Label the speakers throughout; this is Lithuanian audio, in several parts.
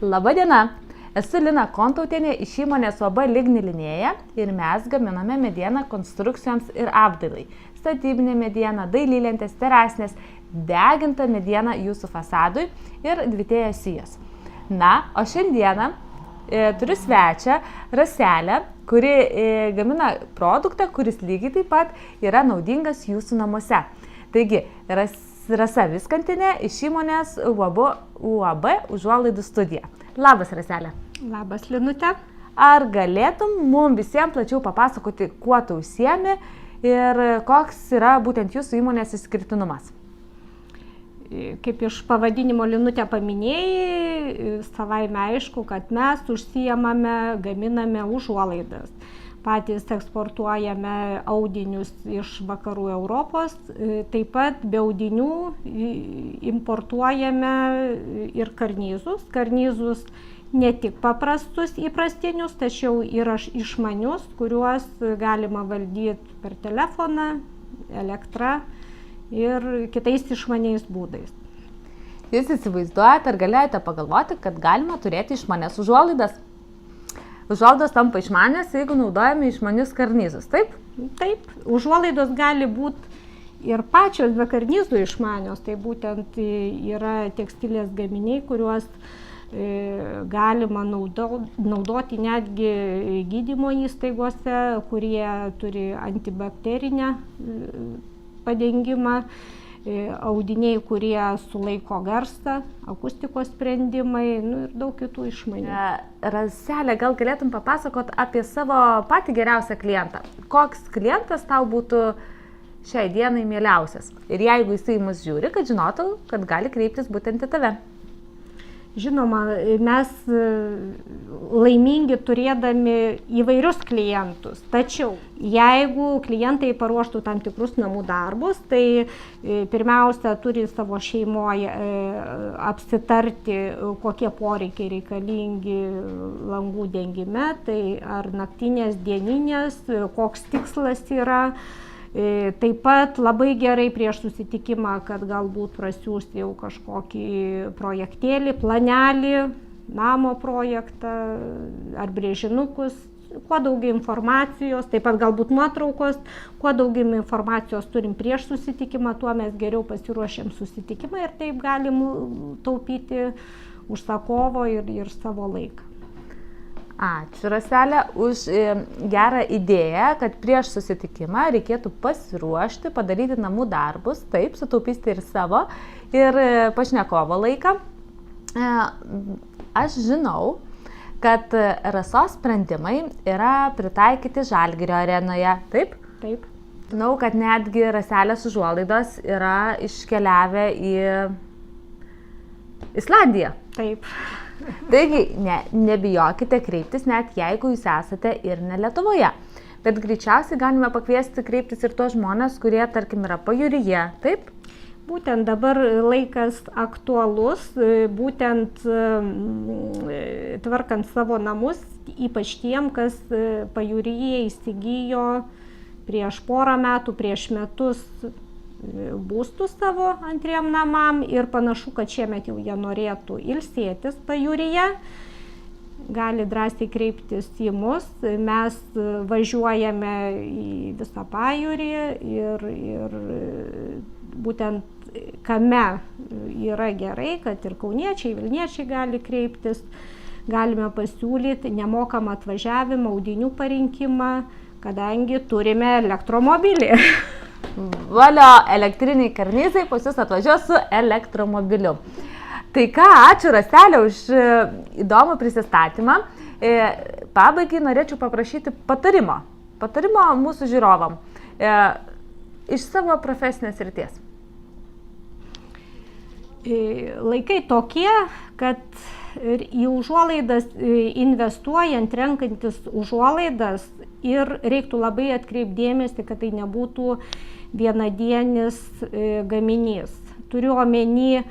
Speaker 1: Labadiena, esu Lina Kontautienė iš įmonės UAB Ligni Linėja ir mes gaminame medieną konstrukcijoms ir apdailai. Statybinė mediena, dailylentės, terasinės, deginta mediena jūsų fasadui ir dvitėjas sijas. Na, o šiandieną turiu svečią Raselę, kuri gamina produktą, kuris lygiai taip pat yra naudingas jūsų namuose. Taigi, Rasa Viskantinė iš įmonės UAB Užuolaidų studija. Labas, Raselė.
Speaker 2: Labas, Linute.
Speaker 1: Ar galėtum mums visiems plačiau papasakoti, kuo tu užsiemi ir koks yra būtent jūsų įmonės išskirtinumas?
Speaker 2: Kaip iš pavadinimo Linutė paminėjai, savaime aišku, kad mes užsiemame, gaminame užuolaidas. Patys eksportuojame audinius iš vakarų Europos, taip pat be audinių importuojame ir karnyzus. Karnyzus ne tik paprastus įprastinius, tačiau ir išmanius, kuriuos galima valdyti per telefoną, elektrą ir kitais išmaniais būdais.
Speaker 1: Jūs įsivaizduojate ar galėjote pagalvoti, kad galima turėti išmanias užuolaidas? Užuolaidos tampa išmanės, jeigu naudojame išmanius karnyzus, taip?
Speaker 2: Taip, užuolaidos gali būti ir pačios be karnyzų išmanios, tai būtent yra tekstilės gaminiai, kuriuos galima naudoti netgi gydymo įstaigose, kurie turi antibakterinę padengimą, audiniai, kurie sulaiko garsą, akustikos sprendimai ir daug kitų išmanių.
Speaker 1: Raselė, gal galėtum papasakot apie savo patį geriausią klientą? Koks klientas tau būtų šiai dienai mieliausias? Ir jeigu jisai mus žiūri, kad žinotų, kad gali kreiptis būtent į tave.
Speaker 2: Žinoma, mes laimingi turėdami įvairius klientus, tačiau jeigu klientai paruoštų tam tikrus namų darbus, tai pirmiausia turi savo šeimoje apsitarti, kokie poreikiai reikalingi langų dengime, tai ar naktinės, dieninės, koks tikslas yra. Taip pat labai gerai prieš susitikimą, kad galbūt prasiųsti jau kažkokį projektėlį, planelį, namo projektą ar brėžinukus, kuo daugiau informacijos, taip pat galbūt nuotraukos, kuo daugiau informacijos turim prieš susitikimą, tuo mes geriau pasiruošiam susitikimą ir taip galim taupyti užsakovo ir savo laiką.
Speaker 1: Ačiū, Raselė, už gerą idėją, kad prieš susitikimą reikėtų pasiruošti, padaryti namų darbus, taip, sutaupysite ir savo, ir pašnekovo laiką. Aš žinau, kad Rasos sprendimai yra pritaikyti Žalgirio arenoje, taip?
Speaker 2: Taip.
Speaker 1: Žinau, kad netgi Raselės užuolaidos yra iškeliavę į Islandiją.
Speaker 2: Taip.
Speaker 1: Taigi, nebijokite kreiptis, net jeigu jūs esate ir ne Lietuvoje. Bet greičiausiai galime pakviesti kreiptis ir tuos žmonės, kurie, tarkim, yra pajūryje, taip?
Speaker 2: Būtent dabar laikas aktualus, būtent tvarkant savo namus, ypač tiem, kas pajūryje įsigijo prieš porą metų, prieš metus būstus savo antriem namam ir panašu, kad šiemet jau jie norėtų ilsėtis pajūryje. Gali drąsiai kreiptis į mus. Mes važiuojame į visą pajūrį ir būtent kame yra gerai, kad ir kauniečiai, vilniečiai gali kreiptis. Galime pasiūlyti nemokamą atvažiavimą, audinių parinkimą, kadangi turime elektromobilį.
Speaker 1: Valio, elektriniai karnyzai pas jūs atvažiuos su elektromobiliu. Tai ką, ačiū Raselė už įdomų prisistatymą. Pabaigai norėčiau paprašyti patarimo mūsų žiūrovam iš savo profesinės srities.
Speaker 2: Laikai tokie, kad į užuolaidas investuojant, renkantis užuolaidas ir reiktų labai atkreipdėmėsi, kad tai nebūtų vienadienis gaminys. Turiu omeny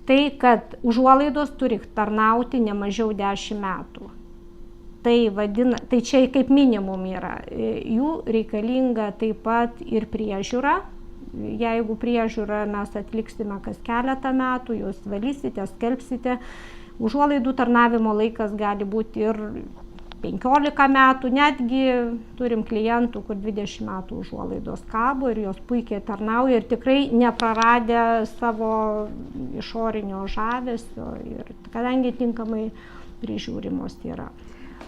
Speaker 2: tai, kad užuolaidos turi tarnauti ne mažiau 10 metų. Tai čia kaip minimum yra. Jų reikalinga taip pat ir priežiūra. Jeigu priežiūrą mes atliksime kas keletą metų, jūs valysite, skelbsite, Užuolaidų tarnavimo laikas gali būti ir 15 metų, netgi turim klientų, kur 20 metų užuolaidos kabo ir jos puikiai tarnauja ir tikrai nepraradę savo išorinio žavesio ir kadangi tinkamai prižiūrimos yra.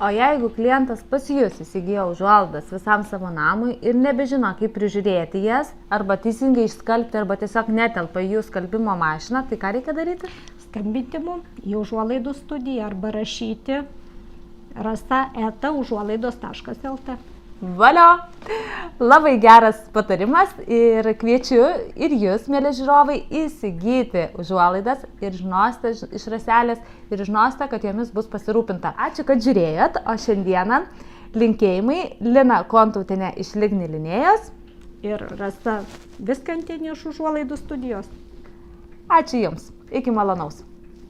Speaker 1: O jeigu klientas pas jūs įsigijo užuolaidas visam savo namui ir nebežino, kaip prižiūrėti jas, arba teisingai išskalbti, arba tiesiog netelpa į jų skalbimo mašiną, tai ką reikia daryti?
Speaker 2: Skambinti mum į užuolaidų studiją arba rašyti rasa@užuolaidos.lt.
Speaker 1: Valio! Labai geras patarimas ir kviečiu ir jūs, mėly žiūrovai, įsigyti užuolaidas ir žinosite iš Raselės ir žinosite, kad jomis bus pasirūpinta. Ačiū, kad žiūrėjot, o šiandieną linkėjimai Lina Kontautienė iš Ligni linėjos
Speaker 2: ir Rasa Viskantienė iš užuolaidų studijos.
Speaker 1: Ačiū Jums, iki malonaus.